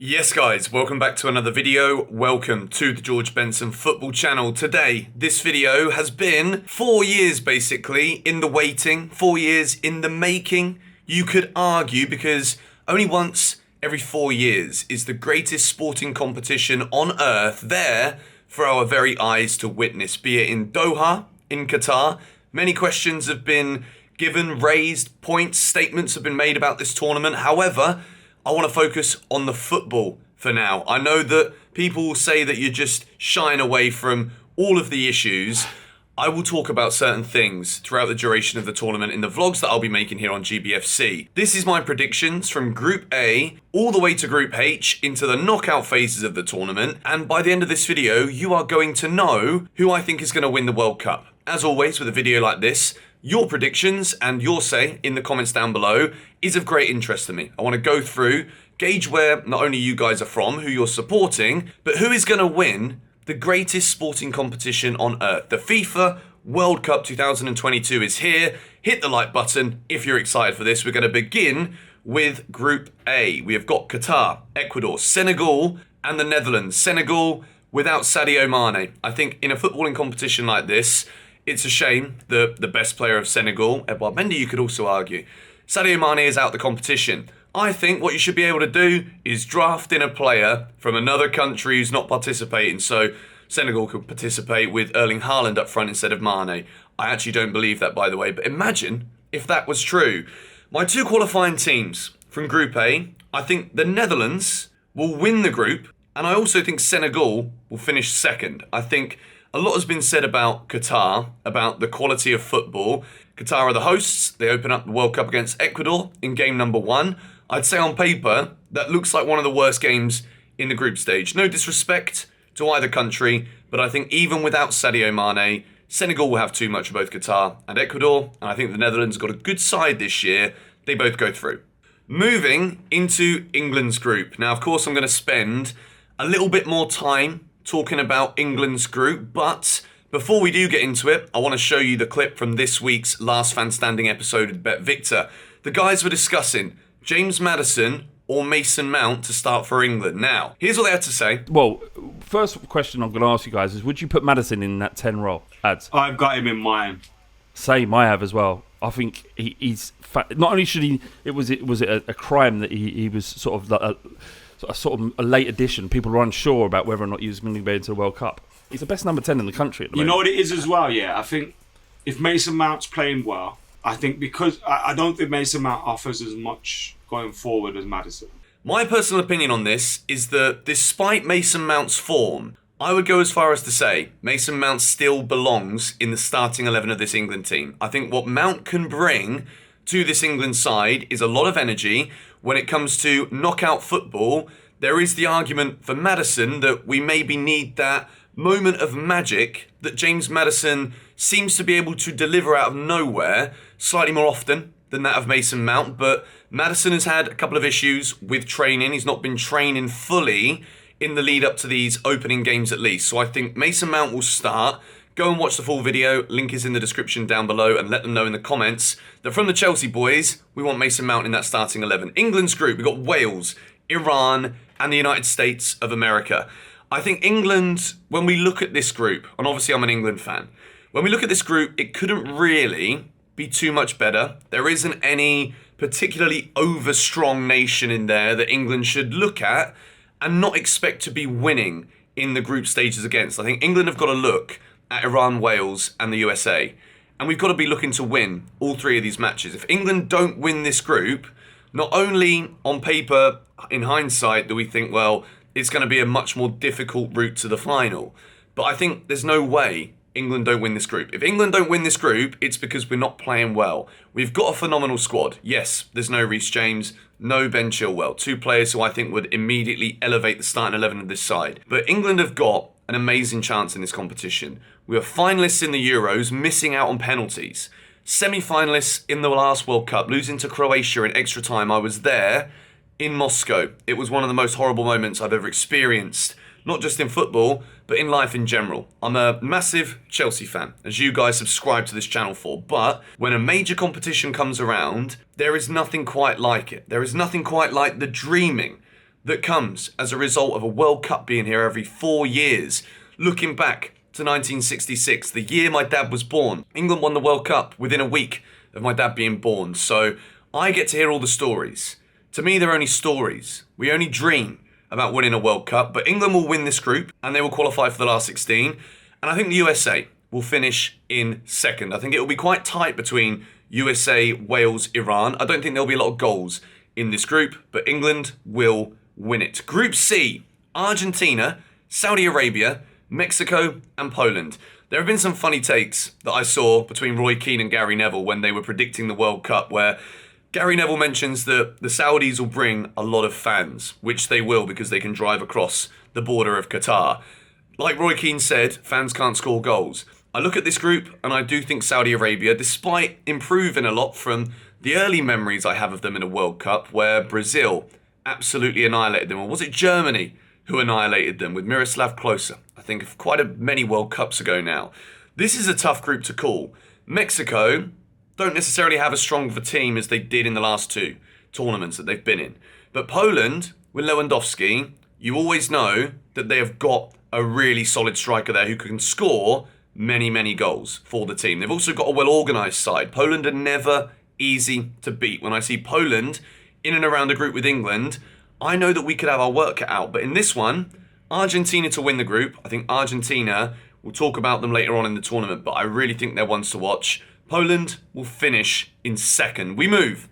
Yes guys, welcome back to another video. Welcome to the George Benson Football Channel. Today, this video has been 4 years basically in the waiting, 4 years in the making, you could argue, because only once every 4 years is the greatest sporting competition on earth there for our very eyes to witness, be it in Doha, in Qatar. Many questions have been given, raised, points, statements have been made about this tournament. However, I want to focus on the football for now. I know that people will say that you're just shying away from all of the issues. I will talk about certain things throughout the duration of the tournament in the vlogs that I'll be making here on GBFC. This is my predictions from Group A all the way to Group H into the knockout phases of the tournament. And by the end of this video, you are going to know who I think is going to win the World Cup. As always with a video like this, your predictions and your say in the comments down below is of great interest to me. I want to go through, gauge where not only you guys are from, who you're supporting, but who is going to win the greatest sporting competition on earth. The FIFA World Cup 2022 is here. Hit the like button if you're excited for this. We're going to begin with Group A. We have got Qatar, Ecuador, Senegal, and the Netherlands. Senegal without Sadio Mane. I think in a footballing competition like this, it's a shame that the best player of Senegal, Edouard Mendy, you could also argue, Sadio Mane is out the competition. I think what you should be able to do is draft in a player from another country who's not participating. So Senegal could participate with Erling Haaland up front instead of Mane. I actually don't believe that, by the way, but imagine if that was true. My two qualifying teams from Group A, I think the Netherlands will win the group, and I also think Senegal will finish second. I think a lot has been said about Qatar, about the quality of football. Qatar are the hosts. They open up the World Cup against Ecuador in game number 1. I'd say on paper, that looks like one of the worst games in the group stage. No disrespect to either country, but I think even without Sadio Mane, Senegal will have too much of both Qatar and Ecuador, and I think the Netherlands got a good side this year. They both go through. Moving into England's group. Now, of course, I'm going to spend a little bit more time talking about England's group, but before we do get into it, I want to show you the clip from this week's Last Fan Standing episode with Bet Victor. The guys were discussing James Maddison or Mason Mount to start for England. Now, here's what they had to say. Well, first question I'm going to ask you guys is, would you put Maddison in that 10 role? Ads? I've got him in mine. Same, I have as well. I think he's... Not only should he... Was it a crime that he was sort of like a late addition. People were unsure about whether or not he was going to be into the World Cup. He's the best number 10 in the country at the moment. You know what it is as well, yeah? I think if Mason Mount's playing well, I think because I don't think Mason Mount offers as much going forward as Maddison. My personal opinion on this is that despite Mason Mount's form, I would go as far as to say Mason Mount still belongs in the starting 11 of this England team. I think what Mount can bring to this England side is a lot of energy. When it comes to knockout football, there is the argument for Maddison that we maybe need that moment of magic that James Maddison seems to be able to deliver out of nowhere slightly more often than that of Mason Mount. But Maddison has had a couple of issues with training. He's not been training fully in the lead up to these opening games at least. So I think Mason Mount will start. Go and watch the full video. Link is in the description down below, and let them know in the comments that from the Chelsea boys, we want Mason Mount in that starting 11. England's group, we've got Wales, Iran, and the United States of America. I think England, when we look at this group, and obviously I'm an England fan, when we look at this group, it couldn't really be too much better. There isn't any particularly over-strong nation in there that England should look at and not expect to be winning in the group stages against. I think England have got to look at Iran, Wales, and the USA. And we've got to be looking to win all 3 of these matches. If England don't win this group, not only on paper, in hindsight, do we think, well, it's going to be a much more difficult route to the final. But I think there's no way England don't win this group. If England don't win this group, it's because we're not playing well. We've got a phenomenal squad. Yes, there's no Reece James, no Ben Chilwell. 2 players who I think would immediately elevate the starting 11 of this side. But England have got an amazing chance in this competition. We were finalists in the Euros, missing out on penalties. Semi-finalists in the last World Cup, losing to Croatia in extra time. I was there in Moscow. It was one of the most horrible moments I've ever experienced. Not just in football, but in life in general. I'm a massive Chelsea fan, as you guys subscribe to this channel for. But when a major competition comes around, there is nothing quite like it. There is nothing quite like the dreaming that comes as a result of a World Cup being here every 4 years. Looking back to 1966, the year my dad was born, England won the World Cup within a week of my dad being born. So I get to hear all the stories. To me, they're only stories. We only dream about winning a World Cup, but England will win this group and they will qualify for the last 16. And I think the USA will finish in second. I think it will be quite tight between USA, Wales, Iran. I don't think there'll be a lot of goals in this group, but England will win it. Group C, Argentina, Saudi Arabia, Mexico and Poland. There have been some funny takes that I saw between Roy Keane and Gary Neville when they were predicting the World Cup, where Gary Neville mentions that the Saudis will bring a lot of fans, which they will because they can drive across the border of Qatar. Like Roy Keane said, fans can't score goals. I look at this group and I do think Saudi Arabia, despite improving a lot from the early memories I have of them in a World Cup where Brazil absolutely annihilated them, or was it Germany who annihilated them with Miroslav Klose? I think of many World Cups ago now. This is a tough group to call. Mexico don't necessarily have as strong of a team as they did in the last two tournaments that they've been in. But Poland, with Lewandowski, you always know that they have got a really solid striker there who can score many, many goals for the team. They've also got a well-organised side. Poland are never easy to beat. When I see Poland in and around the group with England, I know that we could have our work cut out. But in this one, Argentina to win the group. I think Argentina, we'll talk about them later on in the tournament, but I really think they're ones to watch. Poland will finish in second. We move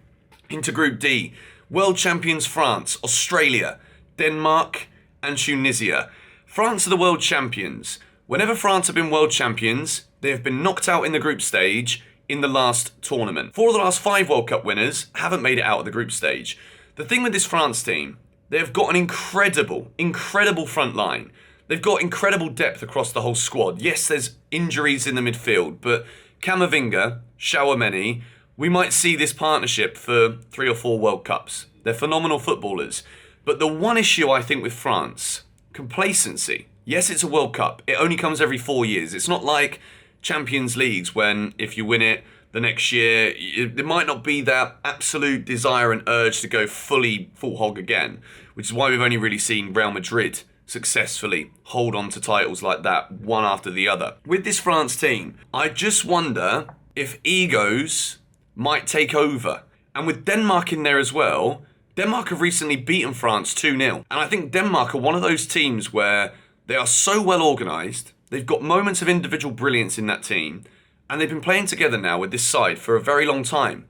into Group D. World champions France, Australia, Denmark and Tunisia. France are the world champions. Whenever France have been world champions, they have been knocked out in the group stage in the last tournament. 4 of the last 5 World Cup winners haven't made it out of the group stage. The thing with this France team, they've got an incredible front line. They've got incredible depth across the whole squad. Yes, there's injuries in the midfield, but Camavinga, Tchouaméni, we might see this partnership for 3 or 4 World Cups. They're phenomenal footballers. But the one issue I think with France, complacency. Yes, it's a World Cup. It only comes every 4 years. It's not like Champions Leagues when if you win it the next year, there might not be that absolute desire and urge to go full hog again, which is why we've only really seen Real Madrid successfully hold on to titles like that, one after the other. With this France team, I just wonder if egos might take over. And with Denmark in there as well, Denmark have recently beaten France 2-0. And I think Denmark are one of those teams where they are so well organised, they've got moments of individual brilliance in that team, and they've been playing together now with this side for a very long time.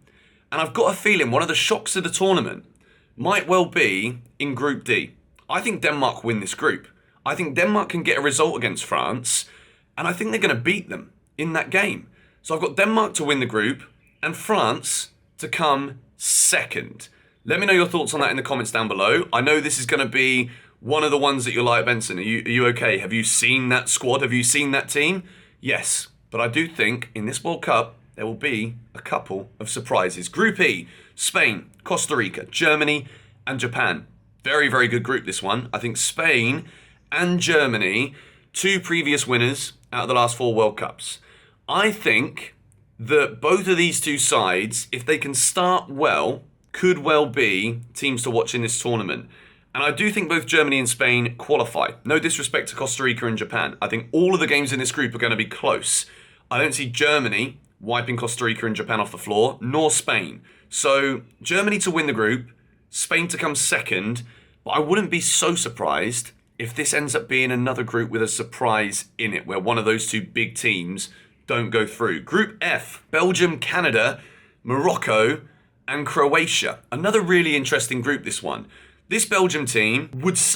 And I've got a feeling one of the shocks of the tournament might well be in Group D. I think Denmark win this group. I think Denmark can get a result against France, and I think they're going to beat them in that game. So I've got Denmark to win the group, and France to come second. Let me know your thoughts on that in the comments down below. I know this is going to be one of the ones that you're like, Benson, are you okay? Have you seen that squad? Have you seen that team? Yes, but I do think in this World Cup, there will be a couple of surprises. Group E, Spain, Costa Rica, Germany, and Japan. Very, very good group, this one. I think Spain and Germany, 2 previous winners out of the last 4 World Cups. I think that both of these 2 sides, if they can start well, could well be teams to watch in this tournament. And I do think both Germany and Spain qualify. No disrespect to Costa Rica and Japan. I think all of the games in this group are going to be close. I don't see Germany wiping Costa Rica and Japan off the floor, nor Spain. So Germany to win the group, Spain to come second, but I wouldn't be so surprised if this ends up being another group with a surprise in it, where one of those 2 big teams don't go through. Group F, Belgium, Canada, Morocco, and Croatia. Another really interesting group, this one. This Belgium team,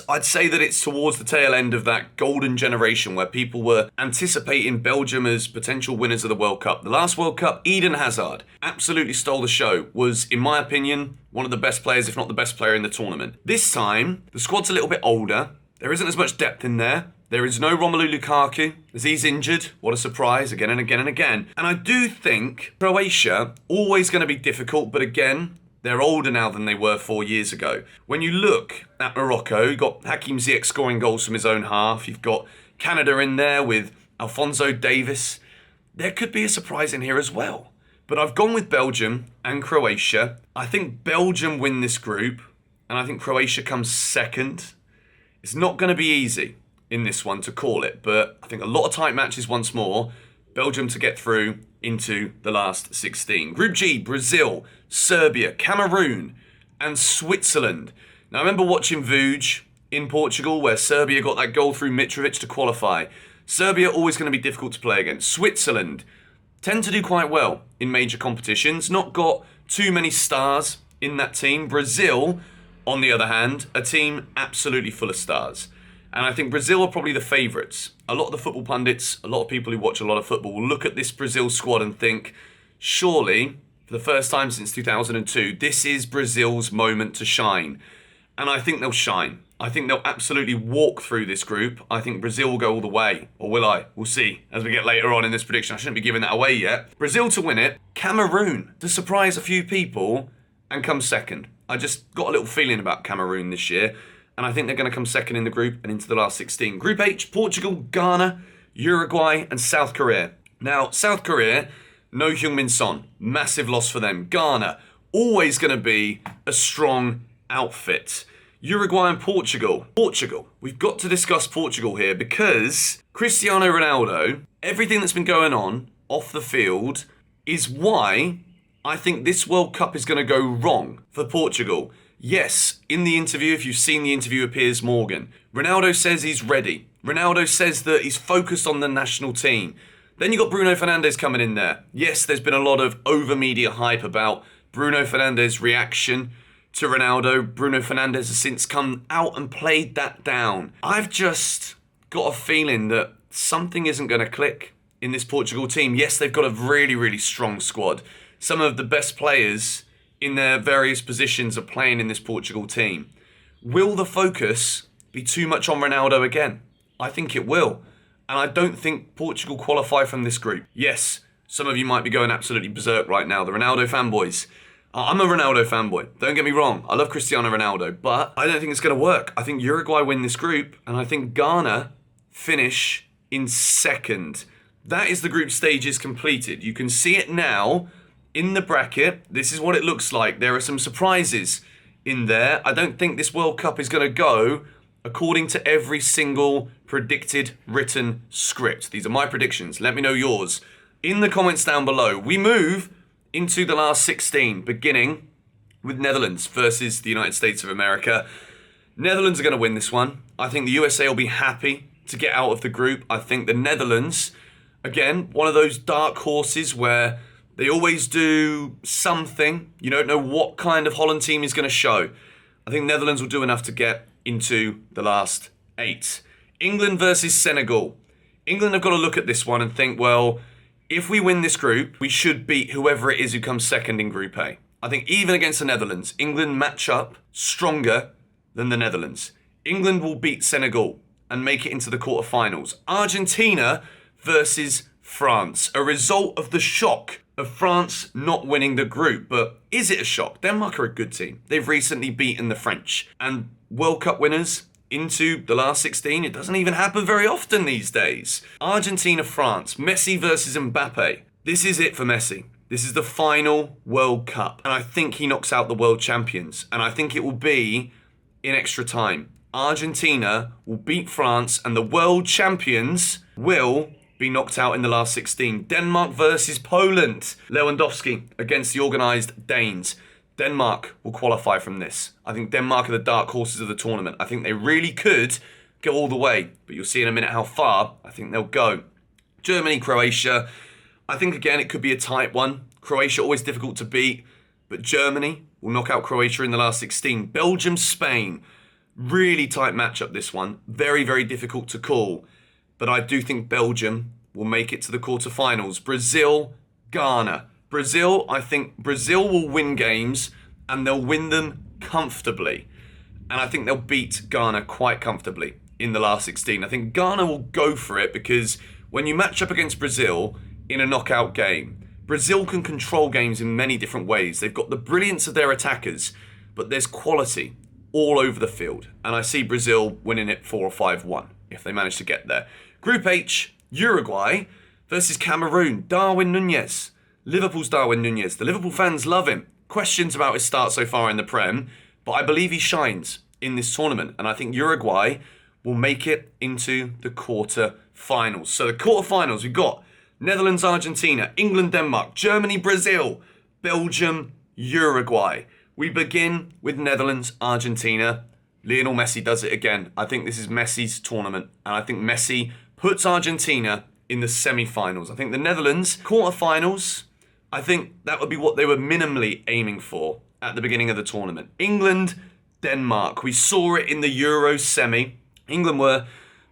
I'd say that it's towards the tail end of that golden generation where people were anticipating Belgium as potential winners of the World Cup. The last World Cup, Eden Hazard absolutely stole the show. Was, in my opinion, one of the best players, if not the best player in the tournament. This time, the squad's a little bit older. There isn't as much depth in there. There is no Romelu Lukaku, as he's injured. What a surprise, again and again and again. And I do think Croatia, always going to be difficult, but again, they're older now than they were 4 years ago. When you look at Morocco, you've got Hakim Ziyech scoring goals from his own half. You've got Canada in there with Alphonso Davies. There could be a surprise in here as well. But I've gone with Belgium and Croatia. I think Belgium win this group. and I think Croatia comes second. It's not going to be easy in this one to call it, but I think a lot of tight matches once more. Belgium to get through into the last 16. Group G, Brazil, Serbia, Cameroon, and Switzerland. Now, I remember watching Vuj in Portugal where Serbia got that goal through Mitrovic to qualify. Serbia always going to be difficult to play against. Switzerland tend to do quite well in major competitions. Not got too many stars in that team. Brazil, on the other hand, a team absolutely full of stars. And I think Brazil are probably the favourites. A lot of the football pundits, a lot of people who watch a lot of football will look at this Brazil squad and think, surely, for the first time since 2002, this is Brazil's moment to shine. And I think they'll shine. I think they'll absolutely walk through this group. I think Brazil will go all the way. Or will I? We'll see as we get later on in this prediction. I shouldn't be giving that away yet. Brazil to win it. Cameroon to surprise a few people and come second. I just got a little feeling about Cameroon this year. And I think they're going to come second in the group and into the last 16. Group H, Portugal, Ghana, Uruguay, and South Korea. Now, South Korea, no Heung-min Son. Massive loss for them. Ghana, always going to be a strong outfit. Uruguay and Portugal. Portugal. We've got to discuss Portugal here because Cristiano Ronaldo, everything that's been going on off the field is why I think this World Cup is going to go wrong for Portugal. Yes, in the interview, if you've seen the interview with Piers Morgan, Ronaldo says he's ready. Ronaldo says that he's focused on the national team. Then you got Bruno Fernandes coming in there. Yes, there's been a lot of over-media hype about Bruno Fernandes' reaction to Ronaldo. Bruno Fernandes has since come out and played that down. I've just got a feeling that something isn't going to click in this Portugal team. Yes, they've got a really, really strong squad. Some of the best players in their various positions are playing in this Portugal team. Will the focus be too much on Ronaldo again? I think it will. And I don't think Portugal qualify from this group. Yes, some of you might be going absolutely berserk right now. The Ronaldo fanboys. I'm a Ronaldo fanboy. Don't get me wrong. I love Cristiano Ronaldo. But I don't think it's going to work. I think Uruguay win this group. And I think Ghana finish in second. That is the group stages completed. You can see it now. In the bracket, this is what it looks like. There are some surprises in there. I don't think this World Cup is going to go according to every single predicted written script. These are my predictions. Let me know yours in the comments down below. We move into the last 16, beginning with Netherlands versus the United States of America. Netherlands are going to win this one. I think the USA will be happy to get out of the group. I think the Netherlands, again, one of those dark horses where they always do something. You don't know what kind of Holland team is going to show. I think Netherlands will do enough to get into the last 8. England versus Senegal. England have got to look at this one and think, well, if we win this group, we should beat whoever it is who comes second in Group A. I think even against the Netherlands, England match up stronger than the Netherlands. England will beat Senegal and make it into the quarterfinals. Argentina versus France. A result of the shock of France not winning the group. But is it a shock? Denmark are a good team. They've recently beaten the French. And World Cup winners into the last 16, it doesn't even happen very often these days. Argentina, France. Messi versus Mbappe. This is it for Messi. This is the final World Cup. And I think he knocks out the world champions. And I think it will be in extra time. Argentina will beat France and the world champions will be knocked out in the last 16. Denmark versus Poland. Lewandowski against the organised Danes. Denmark will qualify from this. I think Denmark are the dark horses of the tournament. I think they really could go all the way, but you'll see in a minute how far I think they'll go. Germany, Croatia. I think again it could be a tight one. Croatia always difficult to beat, but Germany will knock out Croatia in the last 16. Belgium, Spain. Really tight matchup this one. Very, very difficult to call. But I do think Belgium will make it to the quarterfinals. Brazil, Ghana. Brazil, I think Brazil will win games and they'll win them comfortably. And I think they'll beat Ghana quite comfortably in the last 16. I think Ghana will go for it because when you match up against Brazil in a knockout game, Brazil can control games in many different ways. They've got the brilliance of their attackers, but there's quality all over the field. And I see Brazil winning it 4 or 5-1 if they manage to get there. Group H, Uruguay versus Cameroon. Darwin Núñez. Liverpool's Darwin Núñez. The Liverpool fans love him. Questions about his start so far in the Prem, but I believe he shines in this tournament. And I think Uruguay will make it into the quarter-finals. So the quarter-finals, we've got Netherlands, Argentina, England, Denmark, Germany, Brazil, Belgium, Uruguay. We begin with Netherlands, Argentina. Lionel Messi does it again. I think this is Messi's tournament, and I think Messi puts Argentina in the semi-finals. I think the Netherlands, quarter-finals, I think that would be what they were minimally aiming for at the beginning of the tournament. England, Denmark. We saw it in the Euro semi. England were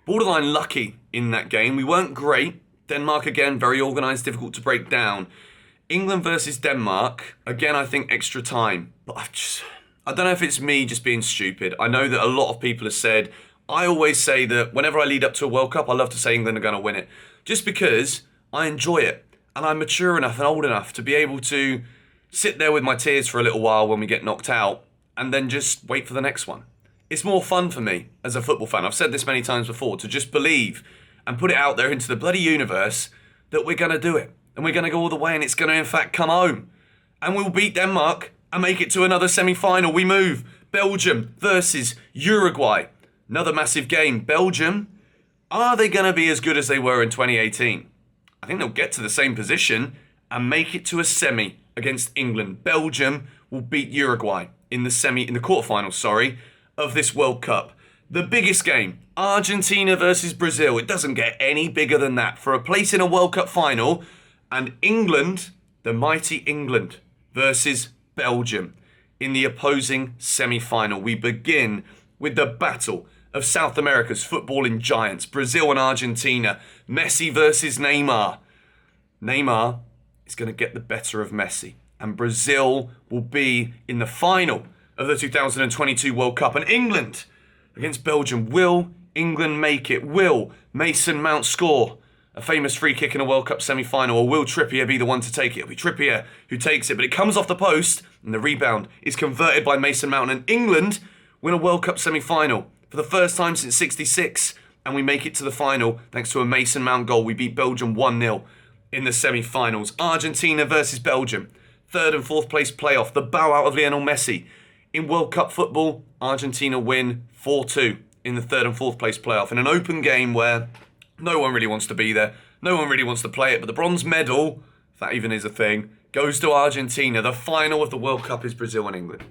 borderline lucky in that game. We weren't great. Denmark, again, very organised, difficult to break down. England versus Denmark, again, I think extra time. But I don't know if it's me just being stupid. I know that a lot of people have said, I always say that whenever I lead up to a World Cup, I love to say England are going to win it. Just because I enjoy it. And I'm mature enough and old enough to be able to sit there with my tears for a little while when we get knocked out and then just wait for the next one. It's more fun for me as a football fan. I've said this many times before, to just believe and put it out there into the bloody universe that we're going to do it. And we're going to go all the way and it's going to, in fact, come home. And we'll beat Denmark and make it to another semi-final. We move. Belgium versus Uruguay. Another massive game. Belgium, are they going to be as good as they were in 2018? I think they'll get to the same position and make it to a semi against England. Belgium will beat Uruguay in the quarterfinals, of this World Cup. The biggest game, Argentina versus Brazil. It doesn't get any bigger than that for a place in a World Cup final. And England, the mighty England, versus Belgium in the opposing semi-final. We begin with the battle of South America's footballing giants, Brazil and Argentina. Messi versus Neymar. Neymar is going to get the better of Messi. And Brazil will be in the final of the 2022 World Cup. And England against Belgium. Will England make it? Will Mason Mount score a famous free kick in a World Cup semi-final? Or will Trippier be the one to take it? It'll be Trippier who takes it. But it comes off the post and the rebound is converted by Mason Mount. And England win a World Cup semi-final for the first time since '66. And we make it to the final thanks to a Mason Mount goal. We beat Belgium 1-0 in the semi-finals. Argentina versus Belgium. Third and fourth place playoff. The bow out of Lionel Messi. In World Cup football, Argentina win 4-2 in the third and fourth place playoff. In an open game where no one really wants to be there. No one really wants to play it. But the bronze medal, if that even is a thing, goes to Argentina. The final of the World Cup is Brazil and England.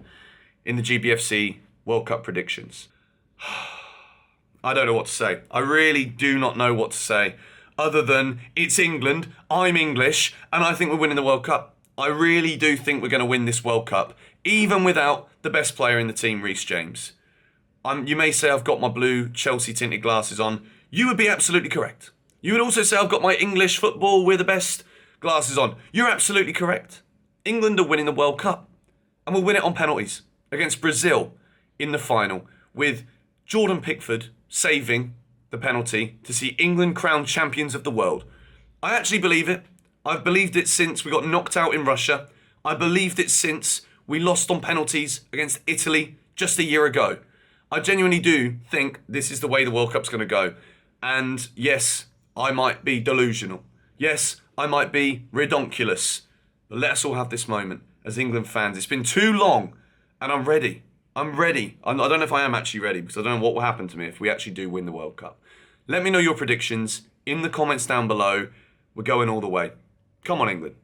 In the GBFC World Cup predictions. I don't know what to say. I really do not know what to say. Other than, it's England, I'm English, and I think we're winning the World Cup. I really do think we're going to win this World Cup, even without the best player in the team, Reece James. You may say I've got my blue Chelsea tinted glasses on. You would be absolutely correct. You would also say I've got my English football with the best glasses on. You're absolutely correct. England are winning the World Cup, and we'll win it on penalties against Brazil in the final, with Jordan Pickford saving the penalty to see England crowned champions of the world. I actually believe it. I've believed it since we got knocked out in Russia. I believed it since we lost on penalties against Italy just a year ago. I genuinely do think this is the way the World Cup's going to go. And yes, I might be delusional. Yes, I might be redonkulous. But let us all have this moment as England fans. It's been too long and I'm ready. I'm ready. I don't know if I am actually ready because I don't know what will happen to me if we actually do win the World Cup. Let me know your predictions in the comments down below. We're going all the way. Come on, England.